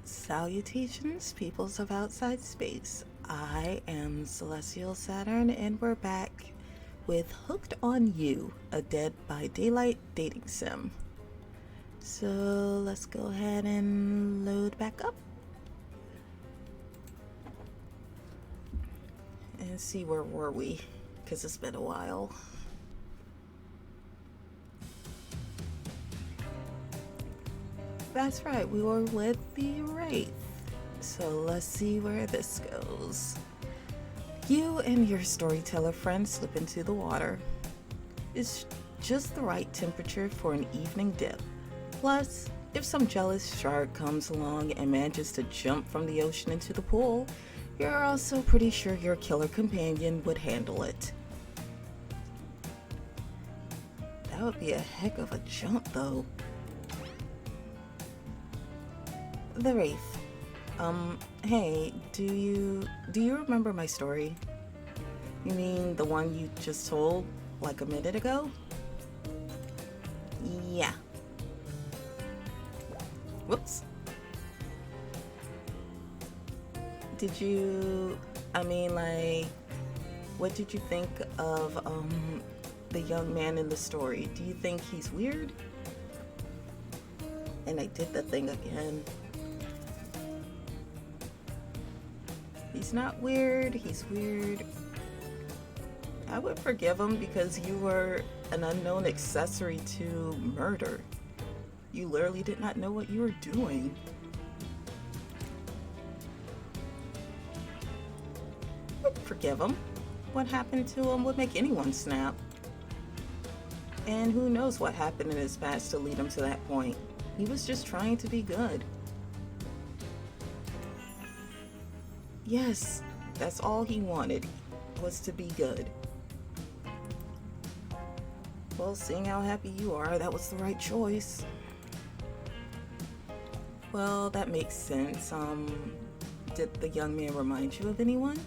Salutations, peoples of outside space. I am Celestial Saturn, and we're back with Hooked on You, a Dead by Daylight dating sim. So let's go ahead and load back up and see where were we, because it's been a while. That's right, we were with the Wraith. So let's see where this goes. You and your storyteller friend slip into the water. It's just the right temperature for an evening dip. Plus, if some jealous shark comes along and manages to jump from the ocean into the pool, you're also pretty sure your killer companion would handle it. That would be a heck of a jump, though. The Wraith. Hey, do you remember my story? You mean the one you just told, like a minute ago? Yeah. Whoops. What did you think of, the young man in the story? Do you think he's weird? And I did the thing again. He's not weird, he's weird. I would forgive him because you were an unknown accessory to murder. You literally did not know what you were doing. I would forgive him. What happened to him would make anyone snap. And who knows what happened in his past to lead him to that point. He was just trying to be good. Yes, that's all he wanted, was to be good. Well, seeing how happy you are, that was the right choice. Well, that makes sense. Did the young man remind you of anyone?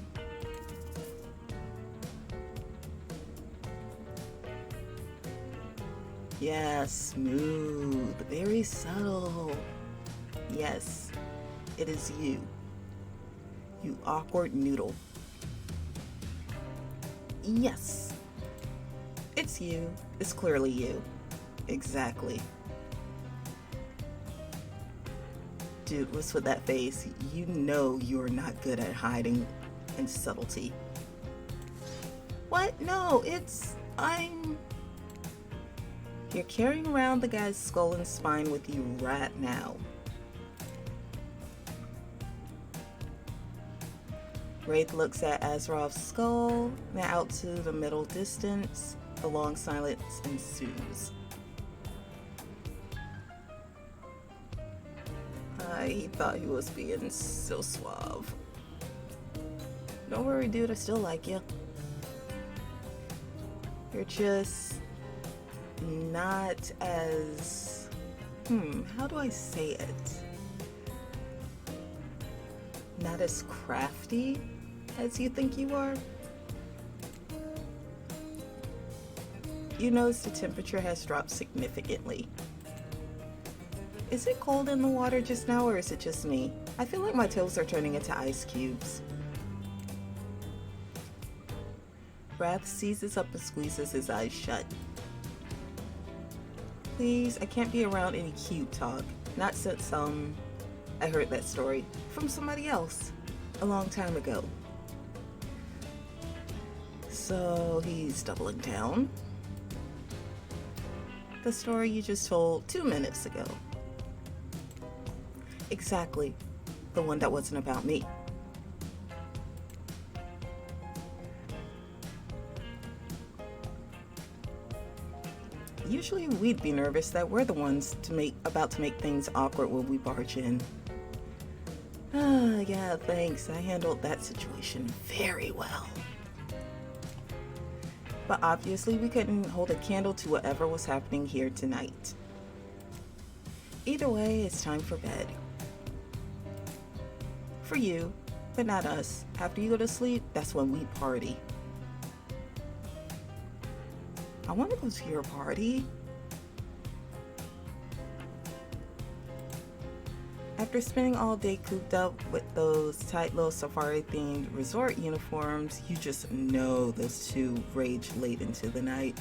Yes, smooth, very subtle. Yes, it is you. You awkward noodle. Yes. It's you. It's clearly you. Exactly. Dude, what's with that face? You know you're not good at hiding and subtlety. What? No, You're carrying around the guy's skull and spine with you right now. Wraith looks at Azeroth's skull, then out to the middle distance. A long silence ensues. He thought he was being so suave. Don't worry, dude, I still like you. You're just not as... how do I say it? Not as crafty as you think you are. You notice the temperature has dropped significantly. Is it cold in the water just now, or is it just me? I feel like my toes are turning into ice cubes. Wrath seizes up and squeezes his eyes shut. Please, I can't be around any cute talk. Not since, I heard that story from somebody else a long time ago. So he's doubling down. The story you just told 2 minutes ago. Exactly. The one that wasn't about me. Usually we'd be nervous that we're the ones about to make things awkward when we barge in. Yeah, thanks. I handled that situation very well. But obviously we couldn't hold a candle to whatever was happening here tonight. Either way, it's time for bed. For you, but not us. After you go to sleep, that's when we party. I want to go to your party. I After spending all day cooped up with those tight little safari themed resort uniforms, you just know those two rage late into the night.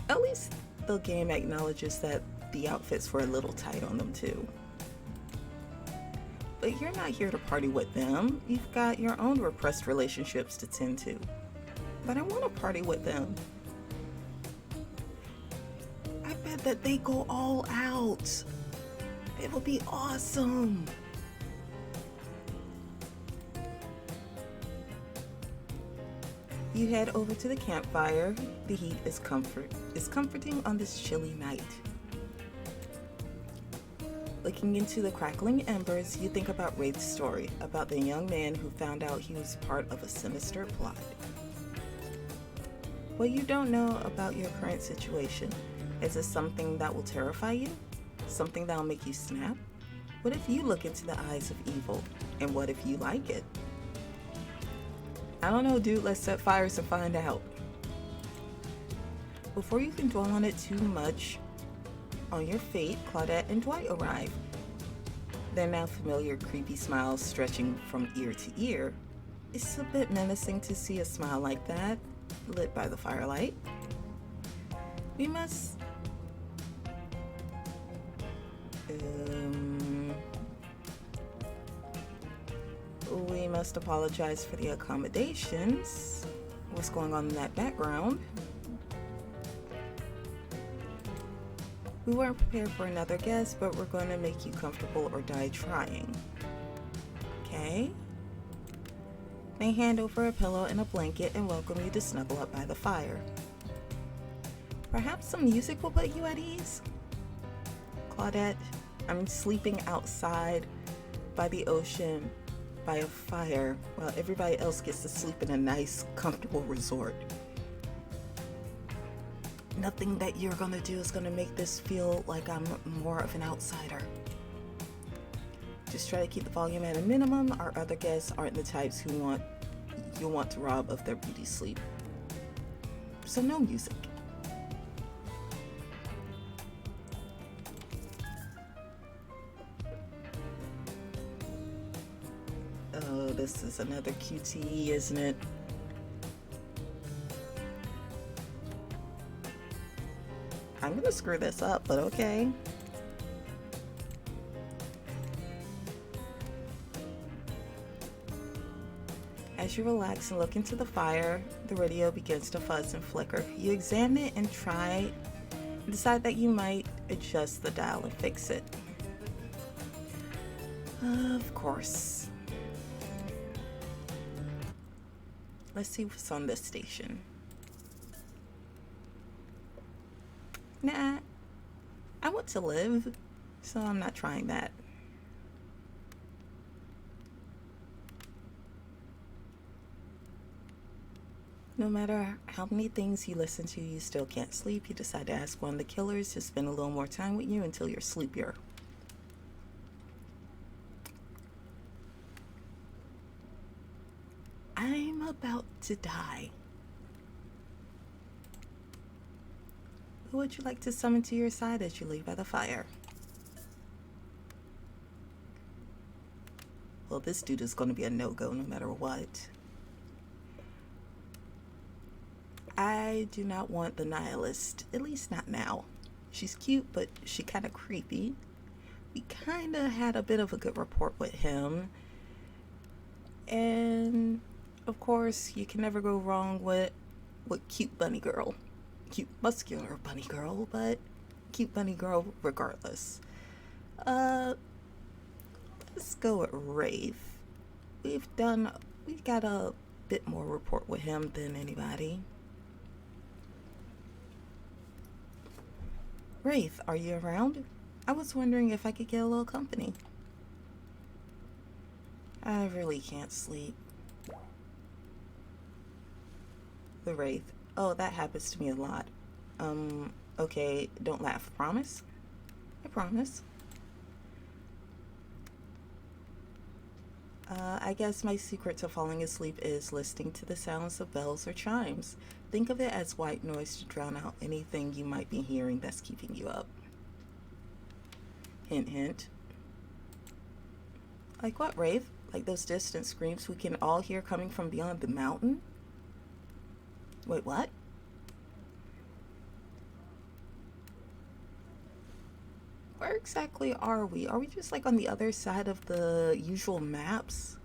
At least the game acknowledges that the outfits were a little tight on them too. But you're not here to party with them. You've got your own repressed relationships to tend to. But I want to party with them. I bet that they go all out. It would be awesome. You head over to the campfire. The heat is comforting on this chilly night. Looking into the crackling embers, you think about Wraith's story, about the young man who found out he was part of a sinister plot. What you don't know about your current situation, is it something that will terrify you? Something that'll make you snap? What if you look into the eyes of evil? And what if you like it? I don't know, dude. Let's set fires and find out. Before you can dwell on it too much, on your fate, Claudette and Dwight arrive. Their now familiar creepy smiles stretching from ear to ear. It's a bit menacing to see a smile like that, lit by the firelight. We must... We must apologize for the accommodations. What's going on in that background? We weren't prepared for another guest, but we're going to make you comfortable or die trying. Okay? They hand over a pillow and a blanket and welcome you to snuggle up by the fire. Perhaps some music will put you at ease? Claudette, I'm sleeping outside by the ocean by a fire while everybody else gets to sleep in a nice, comfortable resort. Nothing that you're gonna do is gonna make this feel like I'm more of an outsider. Just try to keep the volume at a minimum. Our other guests aren't the types who you'll want to rob of their beauty sleep. So no music. Oh, this is another QTE, isn't it? I'm gonna screw this up, but okay. As you relax and look into the fire, the radio begins to fuzz and flicker. You examine it and decide that you might adjust the dial and fix it. Of course. Let's see what's on this station. Nah, I want to live, so I'm not trying that. No matter how many things you listen to, you still can't sleep. You decide to ask one of the killers to spend a little more time with you until you're sleepier. I'm about to die. Who would you like to summon to your side as you lay by the fire? Well, this dude is going to be a no-go no matter what. I do not want the nihilist, at least not now. She's cute, but she kind of creepy. We kind of had a bit of a good rapport with him. And, of course, you can never go wrong with cute bunny girl. Cute muscular bunny girl, but cute bunny girl regardless. Let's go with Wraith. We've got a bit more rapport with him than anybody. Wraith, are you around? I was wondering if I could get a little company. I really can't sleep. The Wraith. Oh, that happens to me a lot. Okay, don't laugh. Promise? I promise. I guess my secret to falling asleep is listening to the sounds of bells or chimes. Think of it as white noise to drown out anything you might be hearing that's keeping you up. Hint, hint. Like what, Wraith? Like those distant screams we can all hear coming from beyond the mountain? Wait, what? Where exactly are we? Are we just like on the other side of the usual maps?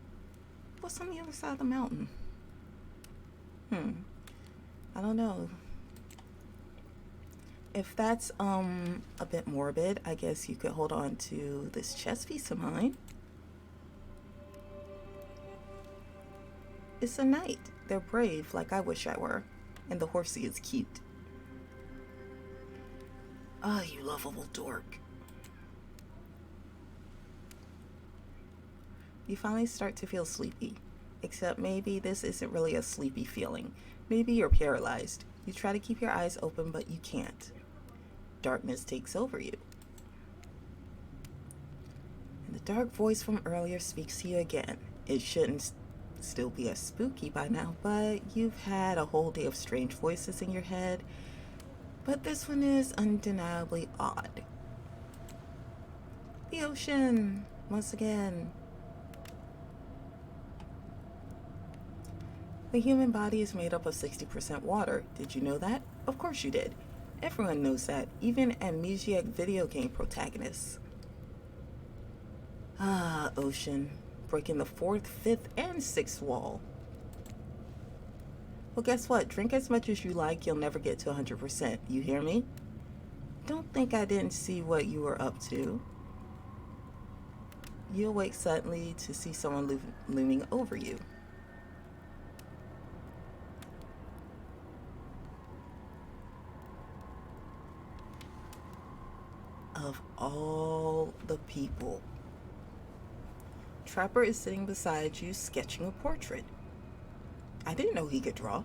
What's on the other side of the mountain? I don't know. If that's a bit morbid, I guess you could hold on to this chest piece of mine. It's a knight. They're brave, like I wish I were. And the horsey is cute. Ah, you lovable dork. You finally start to feel sleepy. Except maybe this isn't really a sleepy feeling. Maybe you're paralyzed. You try to keep your eyes open, but you can't. Darkness takes over you. And the dark voice from earlier speaks to you again. It shouldn't still be as spooky by now, but you've had a whole day of strange voices in your head. But this one is undeniably odd. The ocean, once again. The human body is made up of 60% water. Did you know that? Of course you did. Everyone knows that, even amnesiac video game protagonists. Ah, ocean. Breaking the 4th, 5th, and 6th wall. Well, guess what? Drink as much as you like, you'll never get to 100%. You hear me? Don't think I didn't see what you were up to. You awake suddenly to see someone looming over you. Of all the people, Trapper is sitting beside you sketching a portrait. I didn't know he could draw.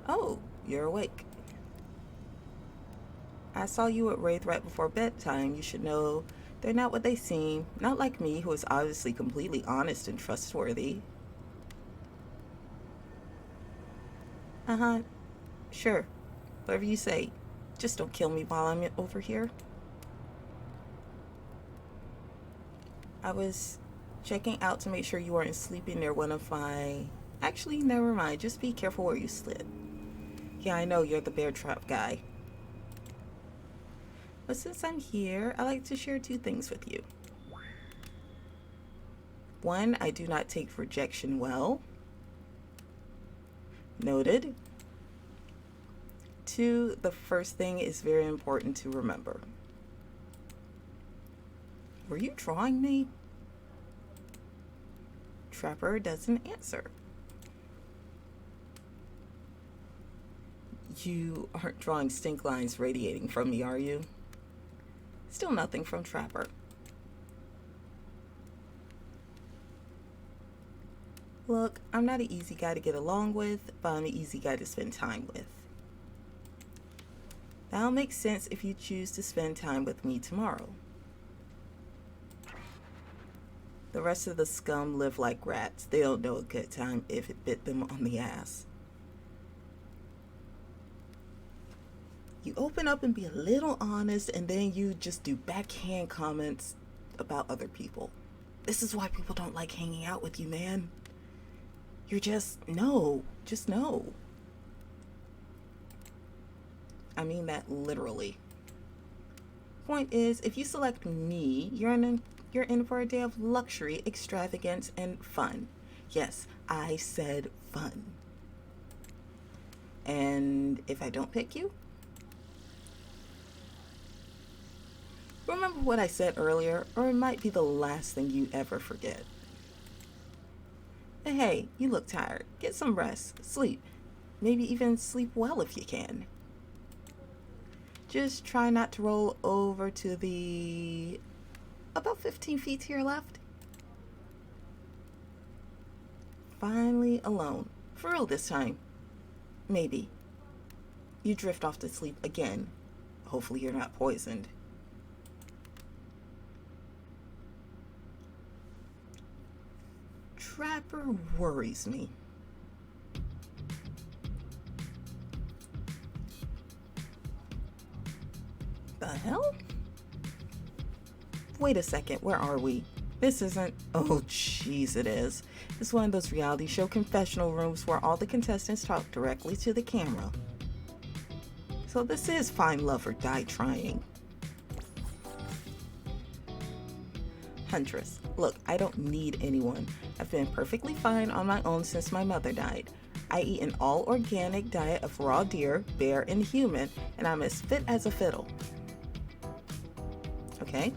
Oh, you're awake. I saw you at Wraith right before bedtime. You should know they're not what they seem. Not like me, who is obviously completely honest and trustworthy. Uh-huh. Sure. Whatever you say. Just don't kill me while I'm over here. I was checking out to make sure you weren't sleeping near one of my... Actually, never mind. Just be careful where you slid. Yeah, I know you're the bear trap guy. But since I'm here, I like to share 2 things with you. 1, I do not take rejection well. Noted. 2, the first thing is very important to remember. Were you drawing me? Trapper doesn't answer. You aren't drawing stink lines radiating from me, are you? Still nothing from Trapper. Look, I'm not an easy guy to get along with, but I'm an easy guy to spend time with. That'll make sense if you choose to spend time with me tomorrow. The rest of the scum live like rats. They don't know a good time if it bit them on the ass. You open up and be a little honest, and then you just do backhand comments about other people. This is why people don't like hanging out with you, man. You're just no. I mean that literally. Point is, if you select me, you're in for a day of luxury, extravagance, and fun. Yes, I said fun. And if I don't pick you, remember what I said earlier, or it might be the last thing you ever forget. But hey, you look tired. Get some rest, sleep. Maybe even sleep well if you can. Just try not to roll over to the... about 15 feet to your left. Finally alone. For real this time. Maybe. You drift off to sleep again. Hopefully you're not poisoned. Trapper worries me. The hell? Wait a second, where are we? This isn't. Oh, jeez, it is. It's one of those reality show confessional rooms where all the contestants talk directly to the camera. So this is Find Love or Die Trying. Huntress, look, I don't need anyone. I've been perfectly fine on my own since my mother died. I eat an all-organic diet of raw deer, bear, and human, and I'm as fit as a fiddle. Okay.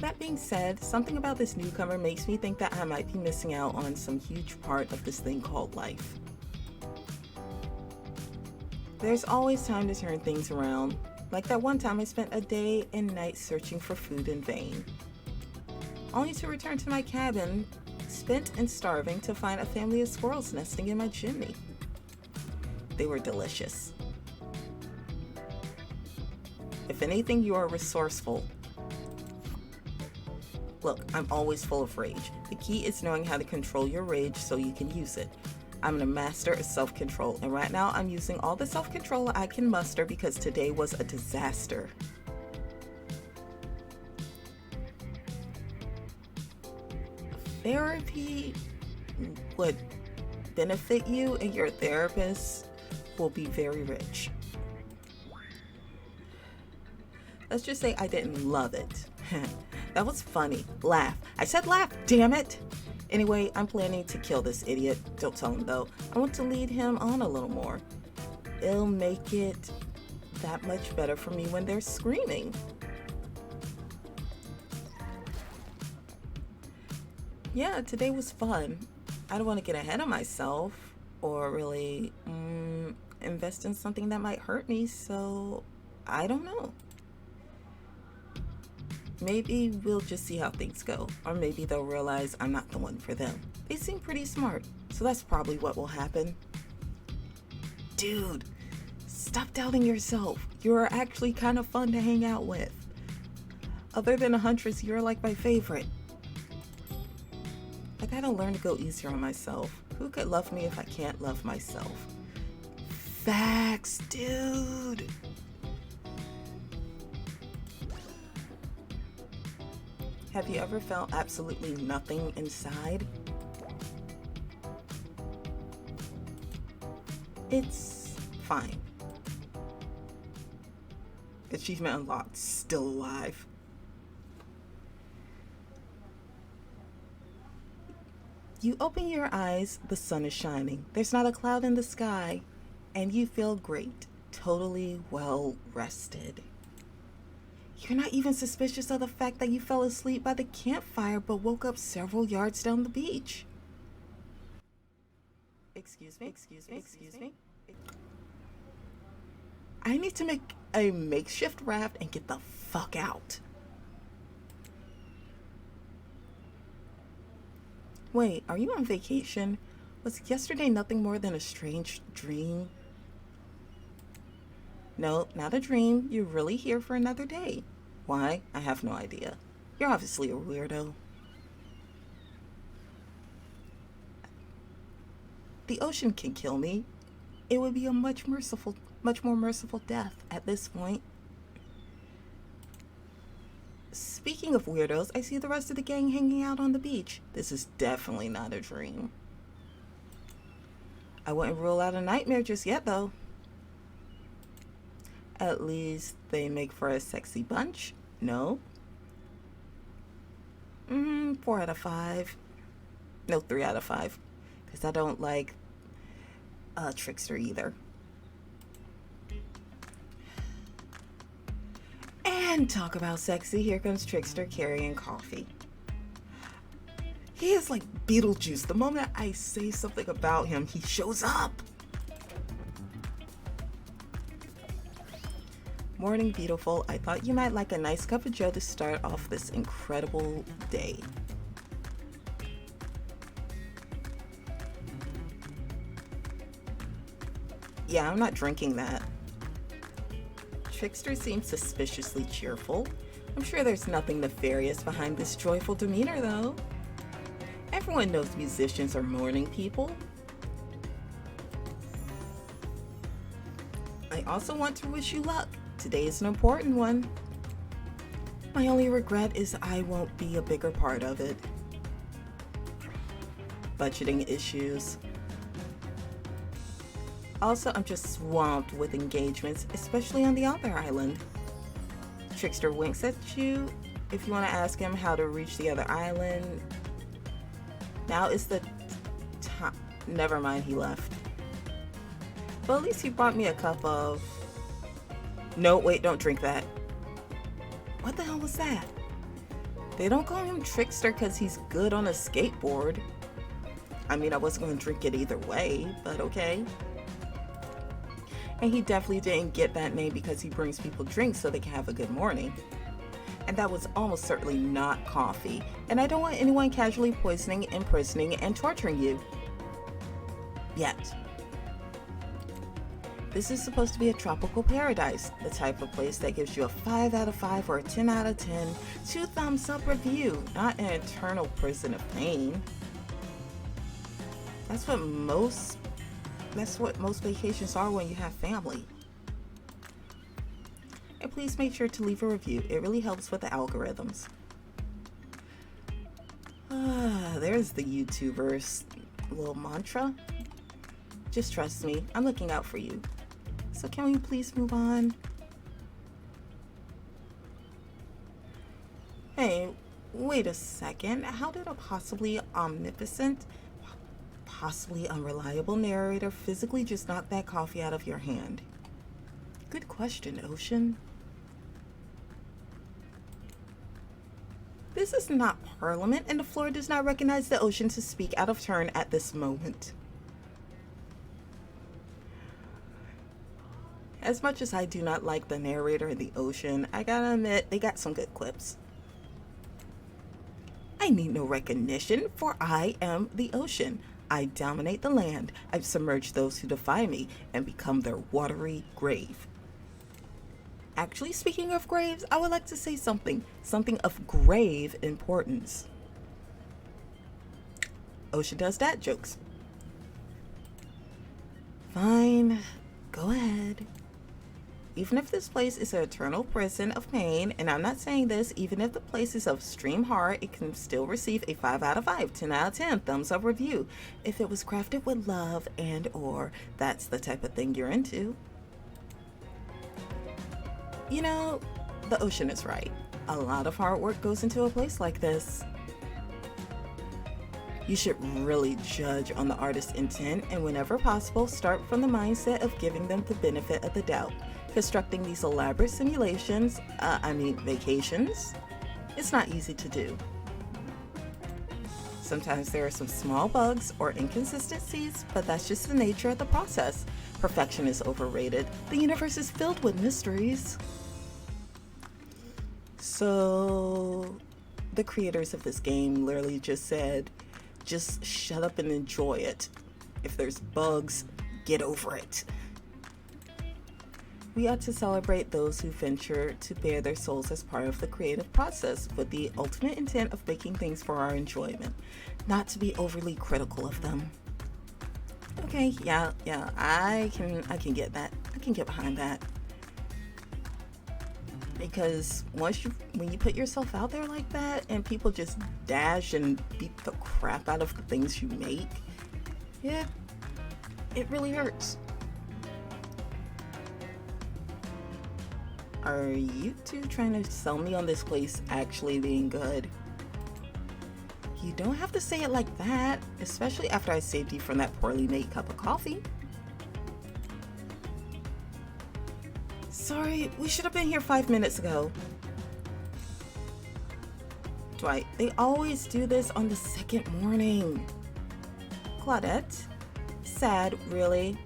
That being said, something about this newcomer makes me think that I might be missing out on some huge part of this thing called life. There's always time to turn things around. Like that one time I spent a day and night searching for food in vain. Only to return to my cabin, spent and starving, to find a family of squirrels nesting in my chimney. They were delicious. If anything, you are resourceful. Look, I'm always full of rage. The key is knowing how to control your rage so you can use it. I'm a master of self-control, and right now I'm using all the self-control I can muster because today was a disaster. Therapy would benefit you, and your therapist will be very rich. Let's just say I didn't love it. That was funny. Laugh. I said laugh, damn it! Anyway, I'm planning to kill this idiot. Don't tell him though. I want to lead him on a little more. It'll make it that much better for me when they're screaming. Yeah, today was fun. I don't want to get ahead of myself or really invest in something that might hurt me, so I don't know. Maybe we'll just see how things go, or maybe they'll realize I'm not the one for them. They seem pretty smart, so that's probably what will happen. Dude, stop doubting yourself. You're actually kind of fun to hang out with. Other than a huntress, you're like my favorite. I gotta learn to go easier on myself. Who could love me if I can't love myself? Facts, dude. Have you ever felt absolutely nothing inside? It's fine. Achievement unlocked, still alive. You open your eyes, the sun is shining. There's not a cloud in the sky, and you feel great, totally well rested. You're not even suspicious of the fact that you fell asleep by the campfire but woke up several yards down the beach. Excuse me. I need to make a makeshift raft and get the fuck out. Wait, are you on vacation? Was yesterday nothing more than a strange dream? No, not a dream. You're really here for another day. Why? I have no idea. You're obviously a weirdo. The ocean can kill me. It would be a much more merciful death at this point. Speaking of weirdos, I see the rest of the gang hanging out on the beach. This is definitely not a dream. I wouldn't rule out a nightmare just yet, though. At least they make for a sexy bunch. No? 4 out of 5. No, 3 out of 5. Because I don't like Trickster either. And talk about sexy, here comes Trickster carrying coffee. He is like Beetlejuice. The moment I say something about him, he shows up. Morning, beautiful. I thought you might like a nice cup of joe to start off this incredible day. Yeah, I'm not drinking that. Trickster seems suspiciously cheerful. I'm sure there's nothing nefarious behind this joyful demeanor, though. Everyone knows musicians are morning people. I also want to wish you luck. Today is an important one. My only regret is I won't be a bigger part of it. Budgeting issues. Also, I'm just swamped with engagements, especially on the other island. Trickster winks at you if you want to ask him how to reach the other island. Now is the time. Never mind, he left. But at least he brought me a cup of... No, wait, don't drink that. What the hell was that? They don't call him Trickster because he's good on a skateboard. I mean, I wasn't going to drink it either way, but okay. And he definitely didn't get that name because he brings people drinks so they can have a good morning. And that was almost certainly not coffee. And I don't want anyone casually poisoning, imprisoning, and torturing you. Yet. This is supposed to be a tropical paradise, the type of place that gives you a 5 out of 5 or a 10 out of 10, 2 thumbs up review, not an eternal prison of pain. That's what most vacations are when you have family. And please make sure to leave a review. It really helps with the algorithms. There's the YouTuber's little mantra. Just trust me, I'm looking out for you. So can we please move on? Hey, wait a second. How did a possibly omnipotent, possibly unreliable narrator physically just knock that coffee out of your hand? Good question, Ocean. This is not Parliament, and the floor does not recognize the Ocean to speak out of turn at this moment. As much as I do not like the narrator and the Ocean, I gotta admit, they got some good clips. I need no recognition, for I am the Ocean. I dominate the land. I've submerged those who defy me and become their watery grave. Actually, speaking of graves, I would like to say something of grave importance. Ocean does dad jokes. Fine, go ahead. Even if this place is an eternal prison of pain, and I'm not saying this, even if the place is of extreme horror, it can still receive a 5 out of 5, 10 out of 10, thumbs up review. If it was crafted with love and or that's the type of thing you're into. You know, the Ocean is right. A lot of hard work goes into a place like this. You should really judge on the artist's intent, and whenever possible, start from the mindset of giving them the benefit of the doubt. Constructing these elaborate simulations, vacations, it's not easy to do. Sometimes there are some small bugs or inconsistencies, but that's just the nature of the process. Perfection is overrated. The universe is filled with mysteries. So, the creators of this game literally just said, just shut up and enjoy it. If there's bugs, get over it. We ought to celebrate those who venture to bare their souls as part of the creative process with the ultimate intent of making things for our enjoyment, not to be overly critical of them. Okay, yeah, I can get that. I can get behind that. Because when you put yourself out there like that and people just dash and beat the crap out of the things you make, yeah, it really hurts. Are you two trying to sell me on this place actually being good? You don't have to say it like that, especially after I saved you from that poorly made cup of coffee. Sorry, we should have been here 5 minutes ago. Dwight, they always do this on the second morning. Claudette, sad, really.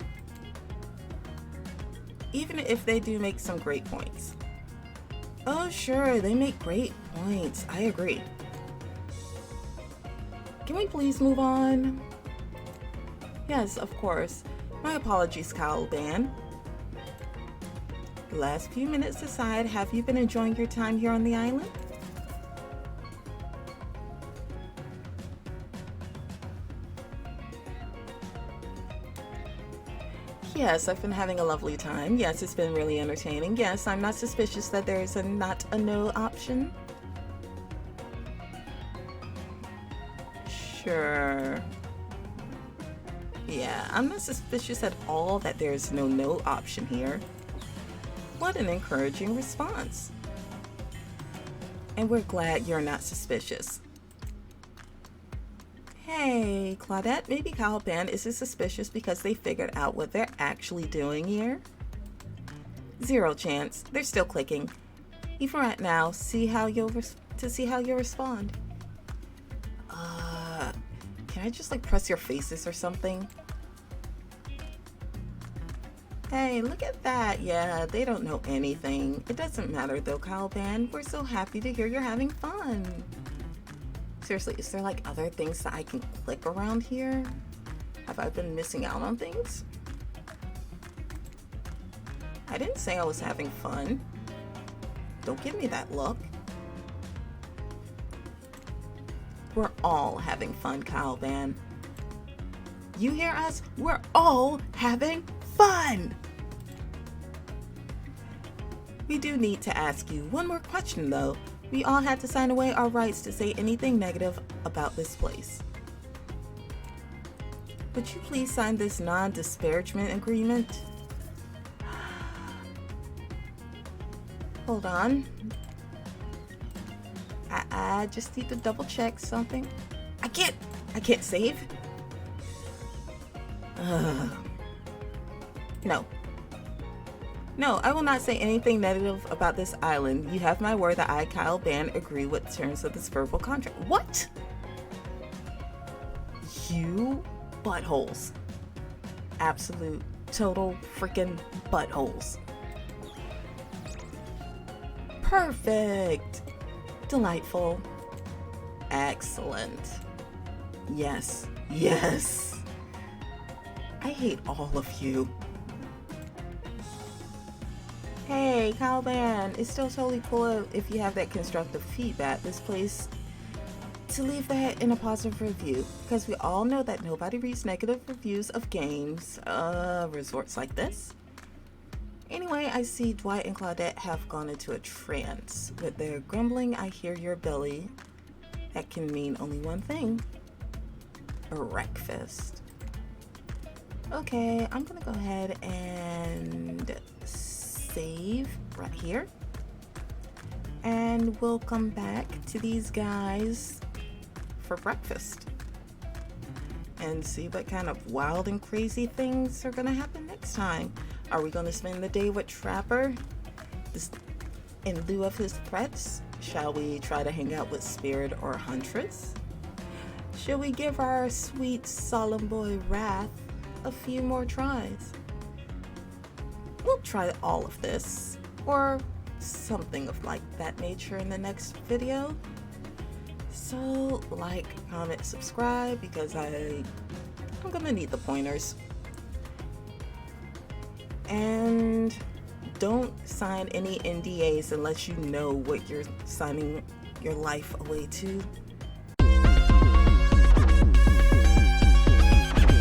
Even if they do make some great points. Oh, sure, they make great points. I agree. Can we please move on? Yes, of course. My apologies, Caliban. The last few minutes aside, have you been enjoying your time here on the island? Yes, I've been having a lovely time. Yes, it's been really entertaining. Yes, I'm not suspicious that there is not a no option. Sure. Yeah, I'm not suspicious at all that there's no no option here. What an encouraging response. And we're glad you're not suspicious. Hey, Claudette, maybe Caliban isn't suspicious because they figured out what they're actually doing here? Zero chance. They're still clicking. Even right now, see how you'll respond. Can I just like press your faces or something? Hey, look at that. Yeah, they don't know anything. It doesn't matter though, Caliban. We're so happy to hear you're having fun. Seriously, is there like other things that I can click around here? Have I been missing out on things? I didn't say I was having fun. Don't give me that look. We're all having fun, Caliban. You hear us? We're all having fun! We do need to ask you one more question though. We all had to sign away our rights to say anything negative about this place. Would you please sign this non-disparagement agreement? Hold on. I just need to double check something. I can't save. No. No, I will not say anything negative about this island. You have my word that I, Kyle Ban, agree with the terms of this verbal contract. What? You buttholes. Absolute, total freaking buttholes. Perfect. Delightful. Excellent. Yes. Yes. I hate all of you. Hey, Caliban, it's still totally cool if you have that constructive feedback. This place, to leave that in a positive review, because we all know that nobody reads negative reviews of games, resorts like this. Anyway, I see Dwight and Claudette have gone into a trance. With their grumbling, I hear your belly. That can mean only one thing. Breakfast. Okay, I'm gonna go ahead and save right here. And we'll come back to these guys for breakfast. And see what kind of wild and crazy things are gonna happen next time. Are we going to spend the day with Trapper in lieu of his threats? Shall we try to hang out with Spirit or Huntress? Shall we give our sweet solemn boy Wrath a few more tries? We'll try all of this, or something of like that nature in the next video. So like, comment, subscribe, because I'm going to need the pointers. And don't sign any NDAs unless you know what you're signing your life away to.